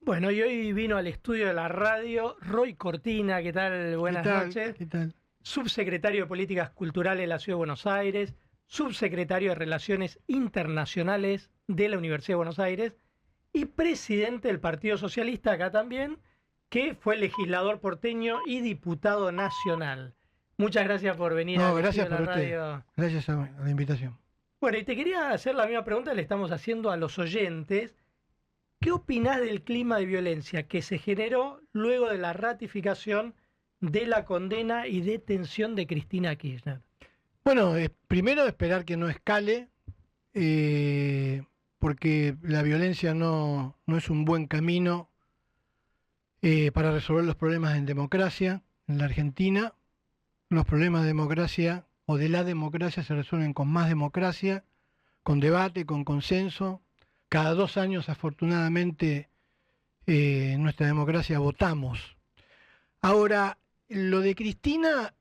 Bueno, y hoy vino al estudio de la radio Roy Cortina. ¿Qué tal? ¿Qué Buenas tal? noches. ¿Qué tal? Subsecretario de Políticas Culturales de la Ciudad de Buenos Aires, subsecretario de Relaciones Internacionales de la Universidad de Buenos Aires y presidente del Partido Socialista acá también, que fue legislador porteño y diputado nacional. Muchas gracias por venir No, al estudio gracias de por la usted. radio. Gracias a la invitación. Bueno, y te quería hacer la misma pregunta que le estamos haciendo a los oyentes. ¿Qué opinás del clima de violencia que se generó luego de la ratificación de la condena y detención de Cristina Kirchner? Bueno, primero esperar que no escale, porque la violencia no es un buen camino para resolver los problemas en democracia. En la Argentina, los problemas de democracia o de la democracia se resuelven con más democracia, con debate, con consenso. Cada 2 años, afortunadamente, en nuestra democracia votamos. Ahora, lo de Cristina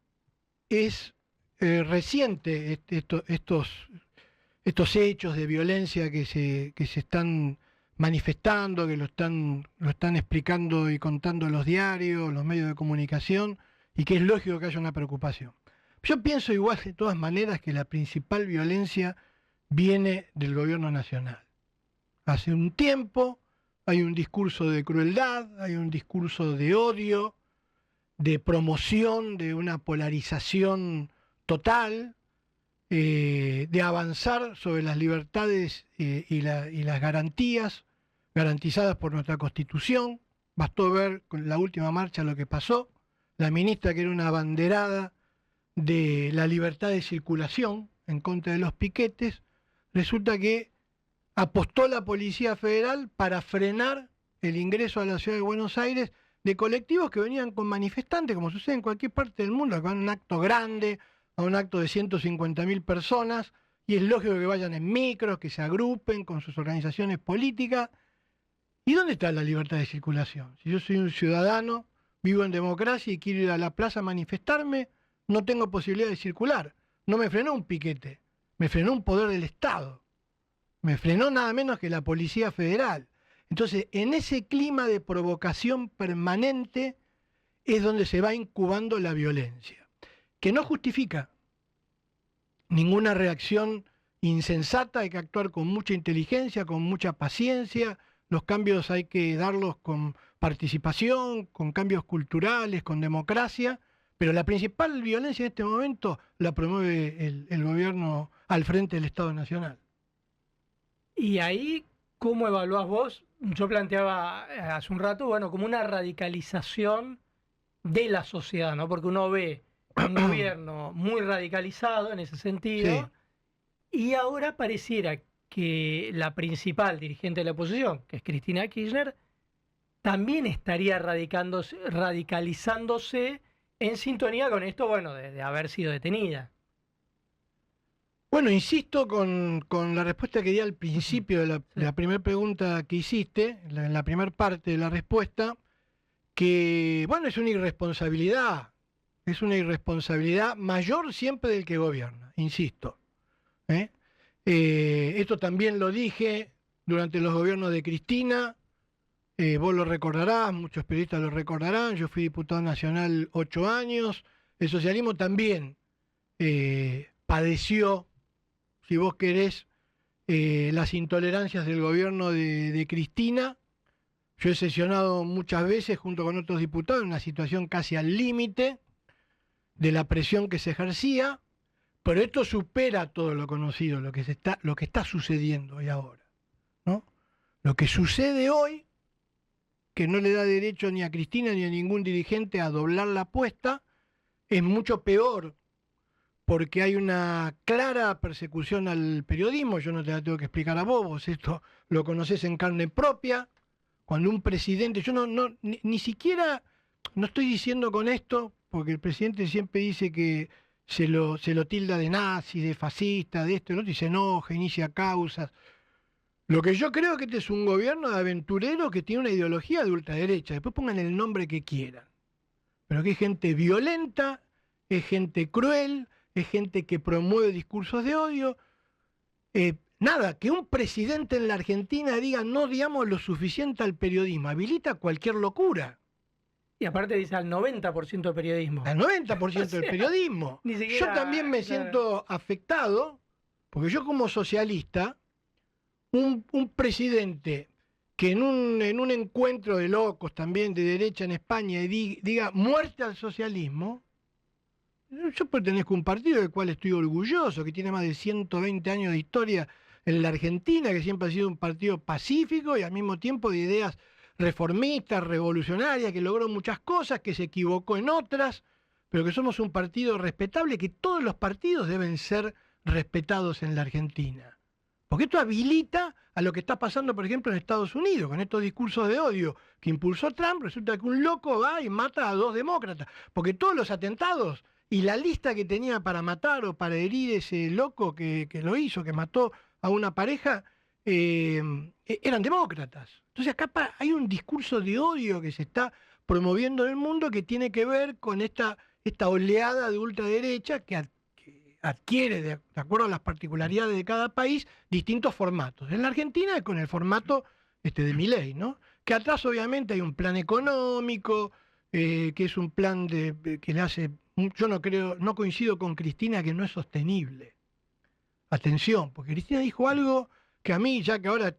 es reciente, estos hechos de violencia que se están manifestando, que lo están explicando y contando los diarios, los medios de comunicación, y que es lógico que haya una preocupación. Yo pienso igual de todas maneras que la principal violencia viene del gobierno nacional. Hace un tiempo hay un discurso de crueldad, hay un discurso de odio, de promoción de una polarización total, de avanzar sobre las libertades y las garantías garantizadas por nuestra Constitución. Bastó ver con la última marcha lo que pasó. La ministra, que era una abanderada de la libertad de circulación en contra de los piquetes, resulta que apostó la Policía Federal para frenar el ingreso a la ciudad de Buenos Aires de colectivos que venían con manifestantes, como sucede en cualquier parte del mundo, que van a un acto grande, a un acto de 150.000 personas, y es lógico que vayan en micros, que se agrupen con sus organizaciones políticas. ¿Y dónde está la libertad de circulación? Si yo soy un ciudadano, vivo en democracia y quiero ir a la plaza a manifestarme, no tengo posibilidad de circular. No me frenó un piquete, me frenó un poder del Estado. Me frenó nada menos que la Policía Federal. Entonces, en ese clima de provocación permanente es donde se va incubando la violencia, que no justifica ninguna reacción insensata. Hay que actuar con mucha inteligencia, con mucha paciencia. Los cambios hay que darlos con participación, con cambios culturales, con democracia, pero la principal violencia en este momento la promueve el gobierno al frente del Estado Nacional. Y ahí, ¿cómo evaluás vos? Yo planteaba hace un rato, bueno, como una radicalización de la sociedad, ¿no? Porque uno ve un gobierno muy radicalizado en ese Sí. sentido, y ahora pareciera que la principal dirigente de la oposición, que es Cristina Kirchner, también estaría radicalizándose en sintonía con esto, bueno, de haber sido detenida. Bueno, insisto con la respuesta que di al Ujú. principio de Sí. la primera pregunta que hiciste, en la primera parte de la respuesta, que, bueno, es una irresponsabilidad mayor siempre del que gobierna, insisto. ¿eh? Esto también lo dije durante los gobiernos de Cristina, vos lo recordarás, muchos periodistas lo recordarán, yo fui diputado nacional 8 años, el socialismo también padeció, si vos querés, las intolerancias del gobierno de Cristina. Yo he sesionado muchas veces junto con otros diputados en una situación casi al límite de la presión que se ejercía, pero esto supera todo lo conocido, lo que está sucediendo hoy ahora, ¿no? Lo que sucede hoy, que no le da derecho ni a Cristina ni a ningún dirigente a doblar la apuesta, es mucho peor porque hay una clara persecución al periodismo. Yo no te la tengo que explicar a vos esto lo conocés en carne propia. Cuando un presidente, yo ni siquiera, no estoy diciendo con esto, porque el presidente siempre dice que se lo tilda de nazi, de fascista, de esto, y lo otro, y se enoja, inicia causas. Lo que yo creo es que este es un gobierno de aventureros que tiene una ideología de ultraderecha. Después pongan el nombre que quieran. Pero que es gente violenta, es gente cruel, es gente que promueve discursos de odio. nada, que un presidente en la Argentina diga no digamos lo suficiente al periodismo, habilita cualquier locura. Y aparte dice al 90% de periodismo. Al 90% O sea, del periodismo. ni siquiera, Yo también me siento afectado, porque yo como socialista, un presidente que en un encuentro de locos también de derecha en España diga muerte al socialismo, yo pertenezco a un partido del cual estoy orgulloso, que tiene más de 120 años de historia en la Argentina, que siempre ha sido un partido pacífico y al mismo tiempo de ideas reformistas, revolucionarias, que logró muchas cosas, que se equivocó en otras, pero que somos un partido respetable, que todos los partidos deben ser respetados en la Argentina. Porque esto habilita a lo que está pasando, por ejemplo, en Estados Unidos, con estos discursos de odio que impulsó Trump. Resulta que un loco va y mata a 2 demócratas, porque todos los atentados y la lista que tenía para matar o para herir ese loco que lo hizo, que mató a una pareja, eran demócratas. Entonces acá hay un discurso de odio que se está promoviendo en el mundo que tiene que ver con esta oleada de ultraderecha que adquiere, de acuerdo a las particularidades de cada país, distintos formatos. En la Argentina es con el formato de Milei, ¿no? Que atrás obviamente hay un plan económico, que es un plan que le hace... Yo no coincido con Cristina que no es sostenible. Atención, porque Cristina dijo algo que a mí, ya que ahora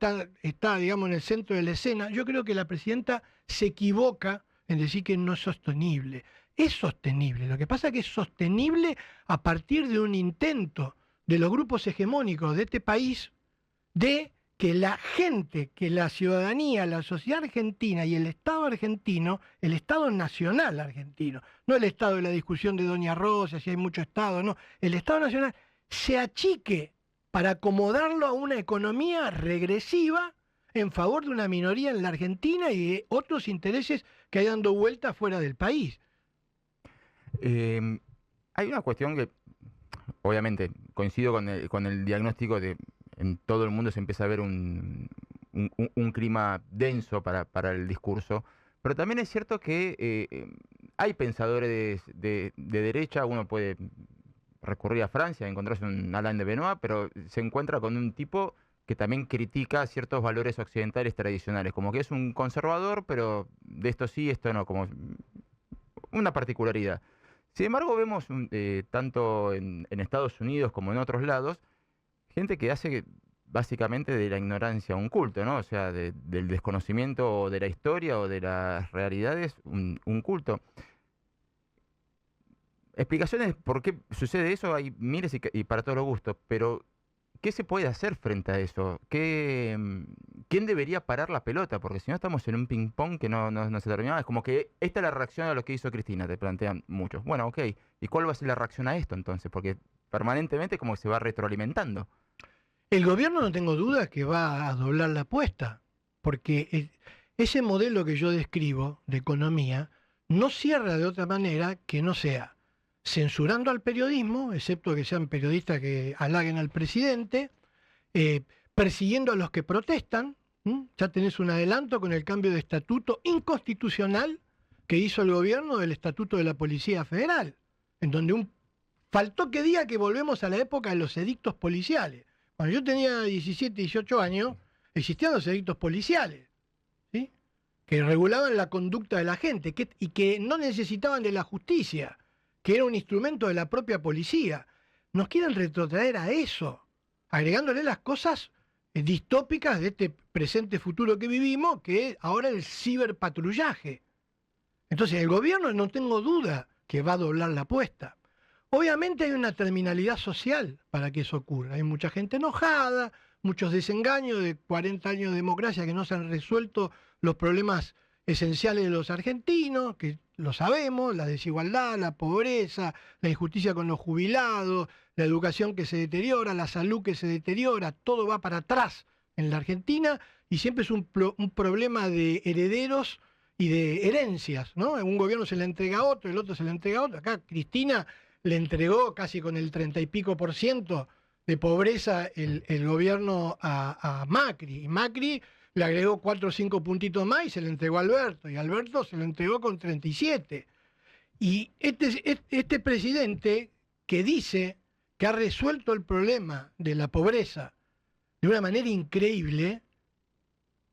está, digamos, en el centro de la escena, yo creo que la presidenta se equivoca en decir que no es sostenible. Es sostenible, lo que pasa es que es sostenible a partir de un intento de los grupos hegemónicos de este país de que la gente, que la ciudadanía, la sociedad argentina y el Estado argentino, el Estado nacional argentino, no el Estado de la discusión de Doña Rosa, si hay mucho Estado, no, el Estado nacional se achique para acomodarlo a una economía regresiva en favor de una minoría en la Argentina y de otros intereses que hay dando vuelta fuera del país. Hay una cuestión que, obviamente, coincido con el diagnóstico de en todo el mundo se empieza a ver un clima denso para el discurso, pero también es cierto que hay pensadores de derecha. Uno puede recurrir a Francia, encontrarse un Alain de Benoist, pero se encuentra con un tipo que también critica ciertos valores occidentales tradicionales, como que es un conservador, pero de esto sí, esto no, como una particularidad. Sin embargo, vemos tanto en Estados Unidos como en otros lados, gente que hace básicamente de la ignorancia un culto, ¿no? O sea, del desconocimiento de la historia o de las realidades, un culto. Explicaciones por qué sucede eso hay miles y para todos los gustos, pero ¿qué se puede hacer frente a eso? ¿Quién debería parar la pelota? Porque si no estamos en un ping-pong que no se termina. Es como que esta es la reacción a lo que hizo Cristina, te plantean muchos. Bueno, ok, ¿y cuál va a ser la reacción a esto entonces? Porque permanentemente como que se va retroalimentando. El gobierno, no tengo dudas, que va a doblar la apuesta, porque ese modelo que yo describo de economía no cierra de otra manera que no sea censurando al periodismo, excepto que sean periodistas que halaguen al presidente, persiguiendo a los que protestan. Ya tenés un adelanto con el cambio de estatuto inconstitucional que hizo el gobierno del estatuto de la Policía Federal, en donde faltó que diga que volvemos a la época de los edictos policiales. Cuando yo tenía 17, 18 años, existían los edictos policiales, ¿sí? Que regulaban la conducta de la gente y que no necesitaban de la justicia, que era un instrumento de la propia policía. Nos quieren retrotraer a eso, agregándole las cosas distópicas de este presente futuro que vivimos, que es ahora el ciberpatrullaje. Entonces el gobierno, no tengo duda, que va a doblar la apuesta. Obviamente hay una terminalidad social para que eso ocurra. Hay mucha gente enojada, muchos desengaños de 40 años de democracia que no se han resuelto los problemas esenciales de los argentinos, que lo sabemos, la desigualdad, la pobreza, la injusticia con los jubilados, la educación que se deteriora, la salud que se deteriora, todo va para atrás en la Argentina y siempre es un problema de herederos y de herencias, ¿no? Un gobierno se le entrega a otro, el otro se le entrega a otro. Acá Cristina le entregó casi con el 30 y pico % de pobreza el gobierno a Macri. Y Macri le agregó 4 o 5 puntitos más y se le entregó a Alberto. Y Alberto se lo entregó con 37. Y este presidente que dice que ha resuelto el problema de la pobreza de una manera increíble,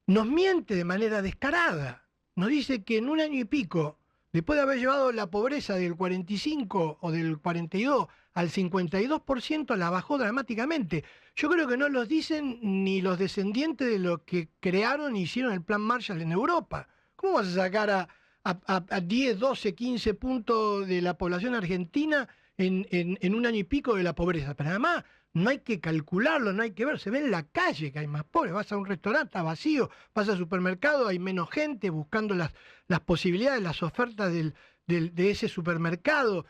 nos miente de manera descarada. Nos dice que en un año y pico, después de haber llevado la pobreza del 45 o del 42 al 52%, la bajó dramáticamente. Yo creo que no los dicen ni los descendientes de los que crearon e hicieron el Plan Marshall en Europa. ¿Cómo vas a sacar a 10, 12, 15 puntos de la población argentina en un año y pico de la pobreza? Pero además no hay que calcularlo, no hay que ver, se ve en la calle que hay más pobres. Vas a un restaurante, está vacío, vas al supermercado, hay menos gente buscando las posibilidades, las ofertas de ese supermercado,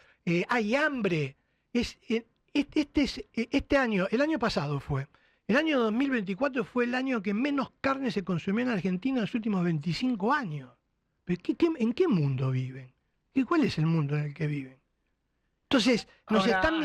hay hambre. Este año, el año pasado fue, el año 2024 fue el año que menos carne se consumió en Argentina en los últimos 25 años. ¿Pero en qué mundo viven? ¿Cuál es el mundo en el que viven? Entonces, nos Ahora, están...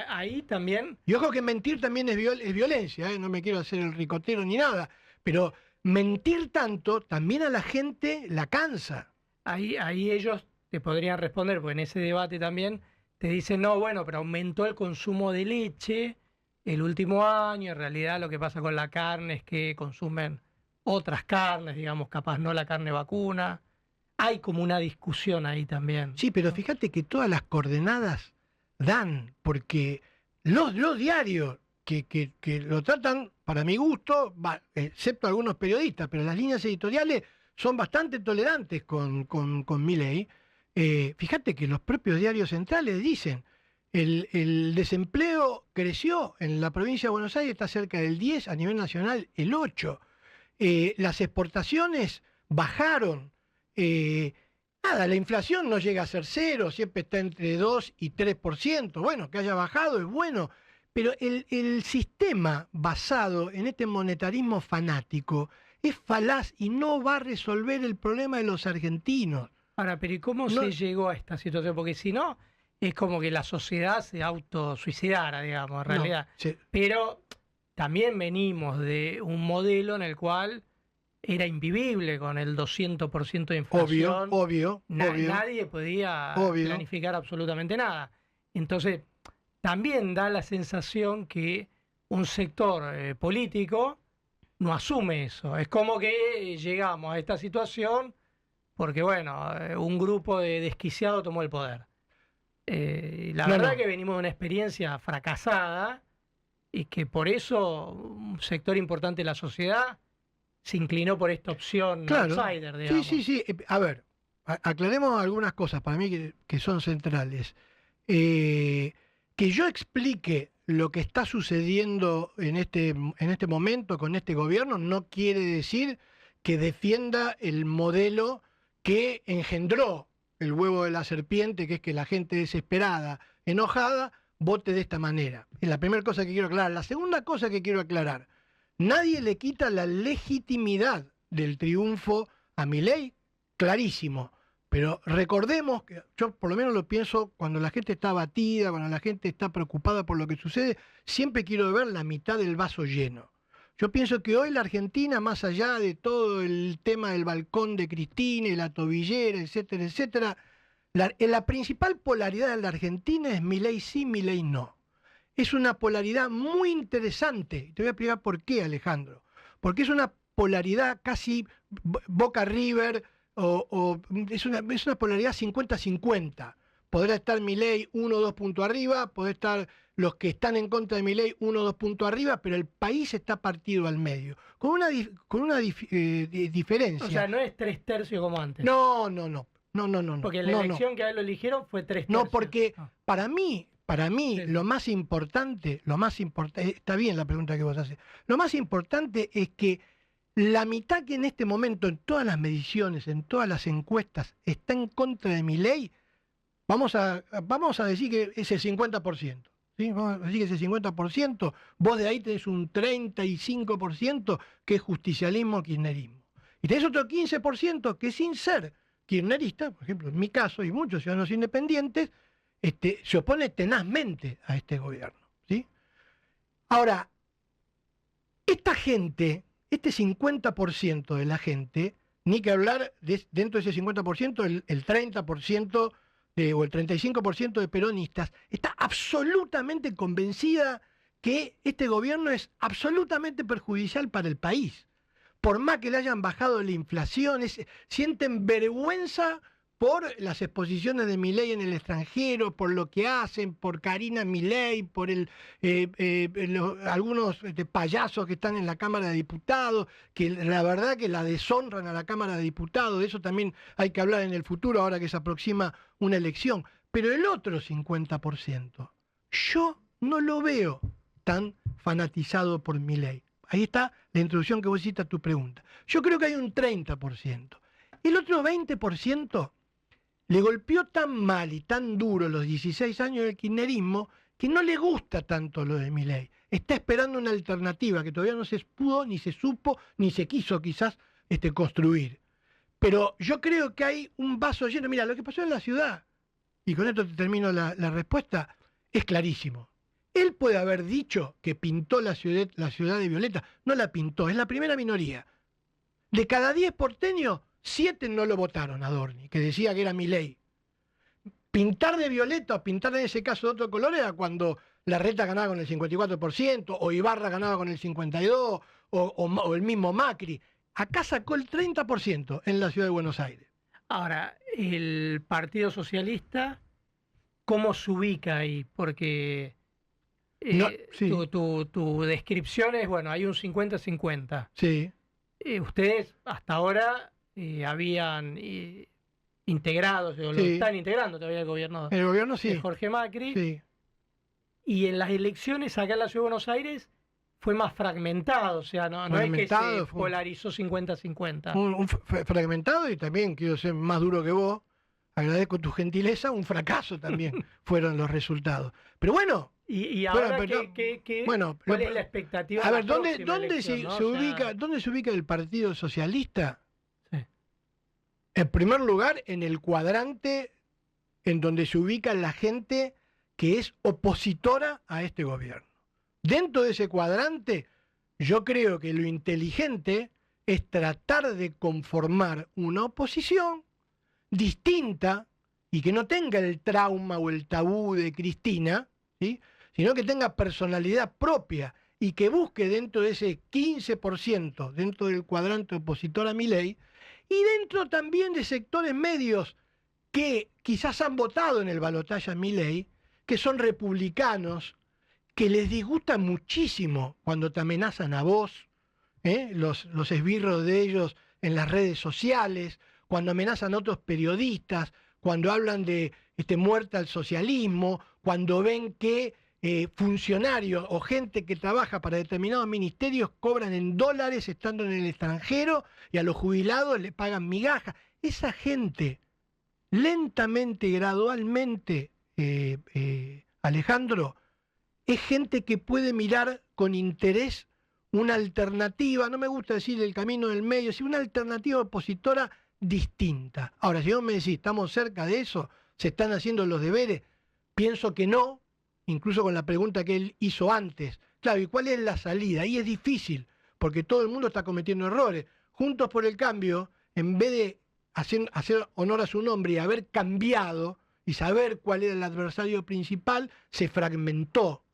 ahí también, Y ojo que mentir también es violencia, no me quiero hacer el ricotero ni nada, pero mentir tanto también a la gente la cansa. ahí ellos te podrían responder, porque en ese debate también te dicen, no, bueno, pero aumentó el consumo de leche el último año, en realidad lo que pasa con la carne es que consumen otras carnes, digamos, capaz no la carne vacuna. Hay como una discusión ahí también. Sí, pero fíjate que todas las coordenadas dan, porque los diarios que lo tratan, para mi gusto, excepto algunos periodistas, pero las líneas editoriales son bastante tolerantes con Milei. Fíjate que los propios diarios centrales dicen, el desempleo creció en la provincia de Buenos Aires, está cerca del 10, a nivel nacional el 8. Las exportaciones bajaron. La inflación no llega a ser 0, siempre está entre 2 y 3%. Bueno, que haya bajado es bueno, pero el sistema basado en este monetarismo fanático es falaz y no va a resolver el problema de los argentinos. Ahora, pero ¿y cómo se llegó a esta situación? Porque si no, es como que la sociedad se autosuicidara, digamos, en realidad. Sí. Pero también venimos de un modelo en el cual era invivible con el 200% de inflación. Obvio. Nadie podía planificar absolutamente nada. Entonces, también da la sensación que un sector político no asume eso. Es como que llegamos a esta situación porque, bueno, un grupo de desquiciados tomó el poder. La verdad que venimos de una experiencia fracasada y que por eso un sector importante de la sociedad se inclinó por esta opción outsider, digamos. Sí. A ver, aclaremos algunas cosas para mí que son centrales. Que yo explique lo que está sucediendo en este momento con este gobierno no quiere decir que defienda el modelo que engendró el huevo de la serpiente, que es que la gente desesperada, enojada, vote de esta manera. Es la primera cosa que quiero aclarar. La segunda cosa que quiero aclarar: nadie le quita la legitimidad del triunfo a Milei, clarísimo. Pero recordemos que yo por lo menos lo pienso cuando la gente está abatida, cuando la gente está preocupada por lo que sucede, siempre quiero ver la mitad del vaso lleno. Yo pienso que hoy la Argentina, más allá de todo el tema del balcón de Cristina y la tobillera, etcétera, etcétera, la principal polaridad de la Argentina es Milei sí, Milei no. Es una polaridad muy interesante. Te voy a explicar por qué, Alejandro. Porque es una polaridad casi Boca River, es una polaridad 50-50. Podrá estar Milei 1 o 2 puntos arriba, podrá estar los que están en contra de Milei 1 o 2 puntos arriba, pero el país está partido al medio. Con una diferencia. O sea, no es 3/3 como antes. No. Porque la elección que a él lo eligieron fue 3/3. No, porque para mí, sí, lo más importante, está bien la pregunta que vos haces, lo más importante es que la mitad que en este momento en todas las mediciones, en todas las encuestas, está en contra de Milei, vamos a decir que es el 50%. ¿Sí? Vamos a decir que es el 50%, vos de ahí tenés un 35% que es justicialismo, kirchnerismo. Y tenés otro 15% que sin ser kirchnerista, por ejemplo, en mi caso y muchos ciudadanos independientes, se opone tenazmente a este gobierno. ¿Sí? Ahora, esta gente, este 50% de la gente, ni que hablar dentro de ese 50%, el 30% o el 35% de peronistas, está absolutamente convencida que este gobierno es absolutamente perjudicial para el país. Por más que le hayan bajado la inflación, sienten vergüenza por las exposiciones de Milei en el extranjero, por lo que hacen, por Karina Milei, por algunos payasos que están en la Cámara de Diputados, que la verdad que la deshonran a la Cámara de Diputados. De eso también hay que hablar en el futuro, ahora que se aproxima una elección. Pero el otro 50%, yo no lo veo tan fanatizado por Milei. Ahí está la introducción que vos hiciste a tu pregunta. Yo creo que hay un 30%. El otro 20% le golpeó tan mal y tan duro los 16 años del kirchnerismo que no le gusta tanto lo de Milei. Está esperando una alternativa que todavía no se pudo, ni se supo, ni se quiso quizás construir. Pero yo creo que hay un vaso lleno. Mira, lo que pasó en la ciudad, y con esto te termino la respuesta, es clarísimo. Él puede haber dicho que pintó la ciudad de violeta. No la pintó, es la primera minoría. De cada 10 porteños, 7 no lo votaron a Dorni, que decía que era Milei. Pintar de violeta o pintar en ese caso de otro color era cuando Larreta ganaba con el 54%, o Ibarra ganaba con el 52%, o el mismo Macri. Acá sacó el 30% en la ciudad de Buenos Aires. Ahora, el Partido Socialista, ¿cómo se ubica ahí? Porque sí. tu descripción es, bueno, hay un 50-50. Sí. Ustedes hasta ahora habían integrado, o lo Sí. están integrando todavía el gobierno El gobierno sí. de Jorge Macri. Sí. Y en las elecciones acá en la Ciudad de Buenos Aires fue más fragmentado, o sea, no es que se polarizó 50-50. Un fragmentado, y también quiero ser más duro que vos, agradezco tu gentileza, un fracaso también fueron los resultados. Pero bueno. Y ahora, bueno, ¿cuál es la expectativa? A ver, ¿dónde se ubica el Partido Socialista? Sí. En primer lugar, en el cuadrante en donde se ubica la gente que es opositora a este gobierno. Dentro de ese cuadrante, yo creo que lo inteligente es tratar de conformar una oposición distinta y que no tenga el trauma o el tabú de Cristina, ¿sí?, sino que tenga personalidad propia y que busque dentro de ese 15%, dentro del cuadrante opositor a Milei, y dentro también de sectores medios que quizás han votado en el balotaje a Milei, que son republicanos, que les disgusta muchísimo cuando te amenazan a vos, los esbirros de ellos en las redes sociales, cuando amenazan a otros periodistas, cuando hablan de muerte al socialismo, cuando ven que funcionarios o gente que trabaja para determinados ministerios cobran en dólares estando en el extranjero y a los jubilados le pagan migajas. Esa gente, lentamente y gradualmente, Alejandro, es gente que puede mirar con interés una alternativa, no me gusta decir el camino del medio, sino una alternativa opositora distinta. Ahora, si vos me decís, ¿estamos cerca de eso? ¿Se están haciendo los deberes? Pienso que no, incluso con la pregunta que él hizo antes. Claro, ¿y cuál es la salida? Ahí es difícil, porque todo el mundo está cometiendo errores. Juntos por el Cambio, en vez de hacer honor a su nombre y haber cambiado y saber cuál era el adversario principal, se fragmentó.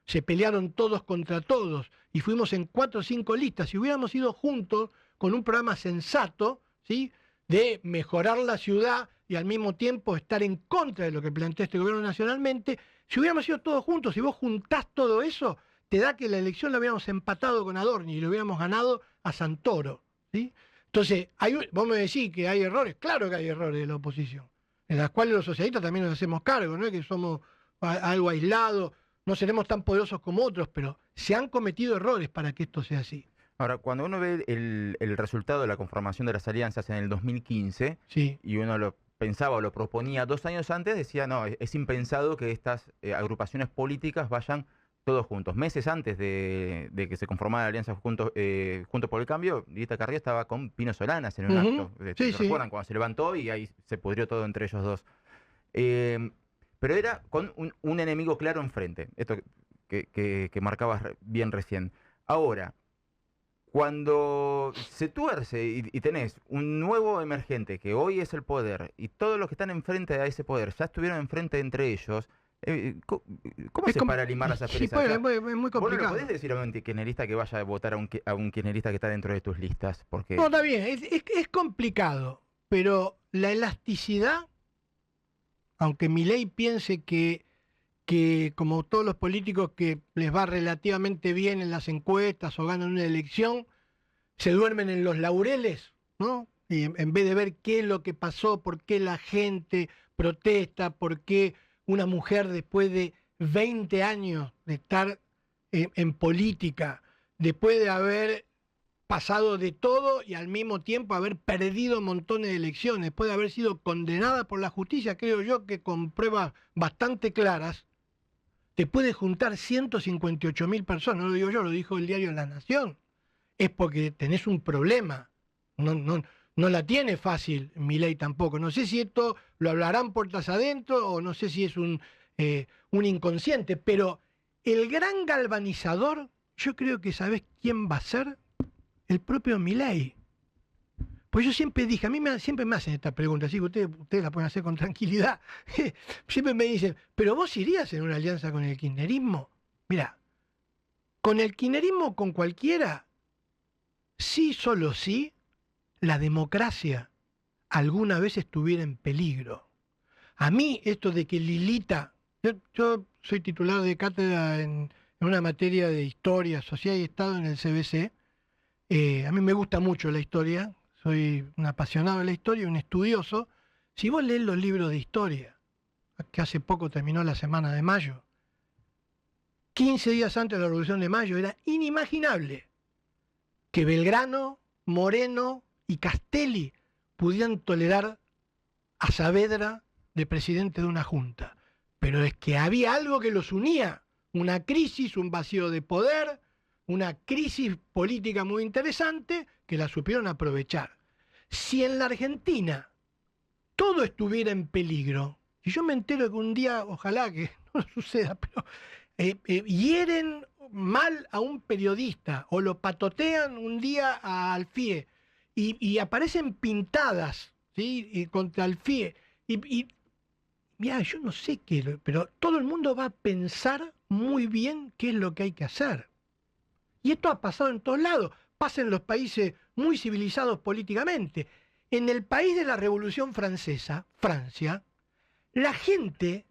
Se pelearon todos contra todos y fuimos en 4 o 5 listas. Si hubiéramos ido juntos con un programa sensato, ¿sí?, de mejorar la ciudad y al mismo tiempo estar en contra de lo que plantea este gobierno nacionalmente, si hubiéramos ido todos juntos, si vos juntás todo eso, te da que la elección la hubiéramos empatado con Adorni y le hubiéramos ganado a Santoro, ¿sí? Entonces, vos me decís que hay errores, claro que hay errores de la oposición, en las cuales los socialistas también nos hacemos cargo, no es que somos algo aislado, no seremos tan poderosos como otros, pero se han cometido errores para que esto sea así. Ahora, cuando uno ve el resultado de la conformación de las alianzas en el 2015, sí, y uno lo pensaba o lo proponía 2 años antes, decía, no, es impensado que estas agrupaciones políticas vayan todos juntos. Meses antes de que se conformara la alianza Juntos por el Cambio, Lilita Carrió estaba con Pino Solanas en un acto. Sí, ¿Recuerdan? Cuando se levantó y ahí se pudrió todo entre ellos dos. Pero era con un enemigo claro enfrente, esto que marcabas bien recién. Ahora, cuando se tuerce y tenés un nuevo emergente que hoy es el poder y todos los que están enfrente a ese poder ya estuvieron enfrente entre ellos, ¿Cómo se para limar las Sí, asperezas? O sea, es muy vos no le complicado. podés decir a un kirchnerista que vaya a votar a un kirchnerista que está dentro de tus listas, porque No, está bien, es complicado, pero la elasticidad, aunque Milei piense que como todos los políticos que les va relativamente bien en las encuestas o ganan una elección, se duermen en los laureles, ¿no? Y en vez de ver qué es lo que pasó, por qué la gente protesta, por qué una mujer después de 20 años de estar en política, después de haber pasado de todo y al mismo tiempo haber perdido montones de elecciones, después de haber sido condenada por la justicia, creo yo que con pruebas bastante claras, te puede juntar 158.000 personas, no lo digo yo, lo dijo el diario La Nación. Es porque tenés un problema. No la tiene fácil Milei tampoco. No sé si esto lo hablarán puertas adentro o no sé si es un inconsciente, pero el gran galvanizador, yo creo que ¿sabés quién va a ser? El propio Milei. Pues yo siempre dije, siempre me hacen esta pregunta, así que ustedes la pueden hacer con tranquilidad. Siempre me dicen, ¿pero vos irías en una alianza con el kirchnerismo? Mirá, con el kirchnerismo, con cualquiera, sí, solo sí, la democracia alguna vez estuviera en peligro. A mí esto de que Lilita, yo soy titular de cátedra en una materia de historia, sociedad y Estado en el CBC, a mí me gusta mucho la historia, soy un apasionado de la historia, un estudioso. Si vos lees los libros de historia, que hace poco terminó la Semana de Mayo, 15 días antes de la Revolución de Mayo, era inimaginable que Belgrano, Moreno y Castelli pudieran tolerar a Saavedra de presidente de una junta. Pero es que había algo que los unía, una crisis, un vacío de poder, una crisis política muy interesante que la supieron aprovechar. Si en la Argentina todo estuviera en peligro, y yo me entero que un día, ojalá que no suceda, pero hieren mal a un periodista o lo patotean un día a Alfie y aparecen pintadas, ¿sí? Contra Alfie y mira, yo no sé qué, pero todo el mundo va a pensar muy bien qué es lo que hay que hacer. Y esto ha pasado en todos lados, pasa en los países muy civilizados políticamente. En el país de la Revolución Francesa, Francia, la gente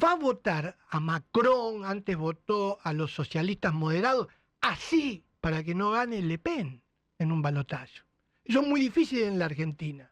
va a votar a Macron, antes votó a los socialistas moderados, así para que no gane Le Pen en un balotaje. Eso es muy difícil en la Argentina,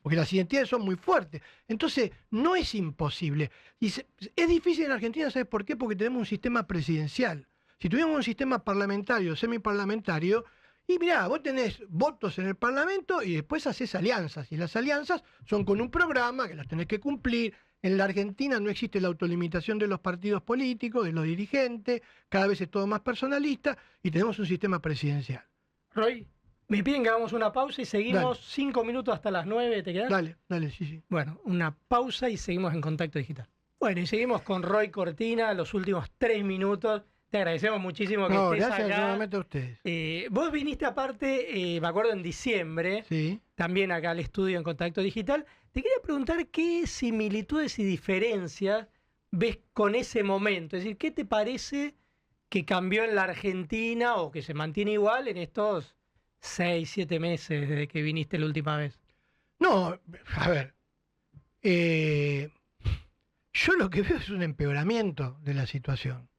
porque las identidades son muy fuertes. Entonces, no es imposible. Es difícil en Argentina, ¿sabes por qué? Porque tenemos un sistema presidencial. Si tuviéramos un sistema parlamentario, semiparlamentario, y mirá, vos tenés votos en el Parlamento y después haces alianzas. Y las alianzas son con un programa que las tenés que cumplir. En la Argentina no existe la autolimitación de los partidos políticos, de los dirigentes, cada vez es todo más personalista y tenemos un sistema presidencial. Roy, me piden que hagamos una pausa y seguimos 5 minutos hasta las 9, ¿te quedás? Dale, sí. Bueno, una pausa y seguimos en Contacto Digital. Bueno, y seguimos con Roy Cortina, los últimos 3 minutos. Te agradecemos muchísimo que estés gracias acá. nuevamente a ustedes. Vos viniste aparte, me acuerdo en diciembre, Sí. también acá al estudio en Contacto Digital. Te quería preguntar qué similitudes y diferencias ves con ese momento. Es decir, ¿qué te parece que cambió en la Argentina o que se mantiene igual en estos 6, 7 meses desde que viniste la última vez? No, a ver. Yo lo que veo es un empeoramiento de la situación.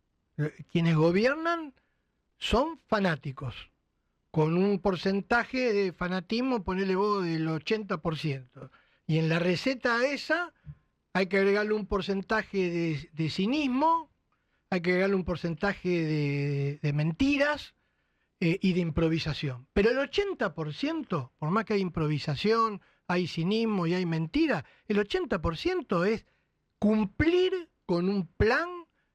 Quienes gobiernan son fanáticos, con un porcentaje de fanatismo, ponele vos, del 80%. Y en la receta esa hay que agregarle un porcentaje de cinismo, hay que agregarle un porcentaje de mentiras y de improvisación. Pero el 80%, por más que hay improvisación, hay cinismo y hay mentira, el 80% es cumplir con un plan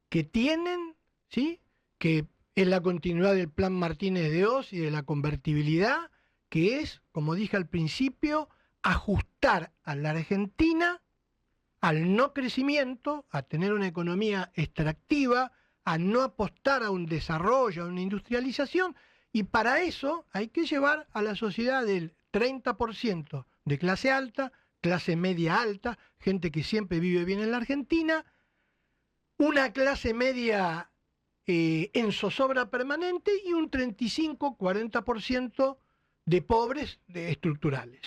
que tienen, ¿sí? Que es la continuidad del plan Martínez de Oz y de la convertibilidad, que es, como dije al principio, ajustar a la Argentina al no crecimiento, a tener una economía extractiva, a no apostar a un desarrollo, a una industrialización, y para eso hay que llevar a la sociedad del 30% de clase alta, clase media alta, gente que siempre vive bien en la Argentina, una clase media en zozobra permanente y un 35-40% de pobres estructurales.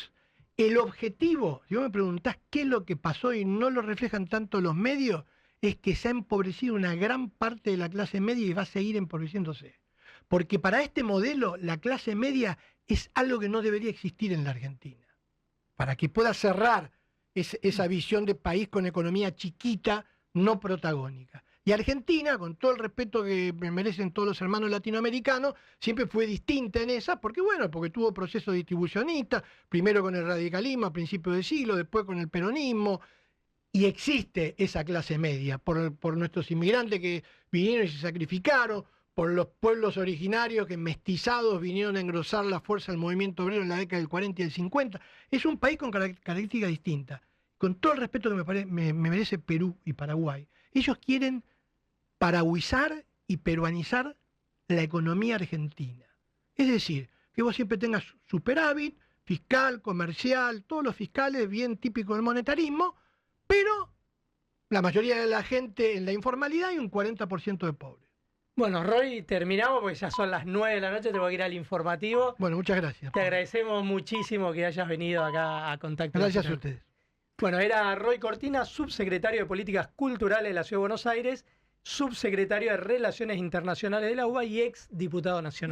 El objetivo, si vos me preguntás qué es lo que pasó y no lo reflejan tanto los medios, es que se ha empobrecido una gran parte de la clase media y va a seguir empobreciéndose. Porque para este modelo la clase media es algo que no debería existir en la Argentina. Para que pueda cerrar esa visión de país con economía chiquita, no protagónica. Y Argentina, con todo el respeto que me merecen todos los hermanos latinoamericanos, siempre fue distinta en esa, porque tuvo procesos distribucionistas, primero con el radicalismo a principios de siglo, después con el peronismo, y existe esa clase media, por nuestros inmigrantes que vinieron y se sacrificaron, por los pueblos originarios que mestizados vinieron a engrosar la fuerza del movimiento obrero en la década del 40 y el 50. Es un país con características distintas. Con todo el respeto que me merece Perú y Paraguay, ellos quieren paraguizar y peruanizar la economía argentina. Es decir, que vos siempre tengas superávit, fiscal, comercial, todos los fiscales bien típicos del monetarismo, pero la mayoría de la gente en la informalidad y un 40% de pobres. Bueno, Roy, terminamos porque ya son las 9 de la noche, tengo que ir al informativo. Bueno, muchas gracias. Te agradecemos muchísimo que hayas venido acá a Contacto Gracias Nacional. a ustedes. Bueno, era Roy Cortina, subsecretario de Políticas Culturales de la Ciudad de Buenos Aires, subsecretario de Relaciones Internacionales de la UBA y ex diputado nacional.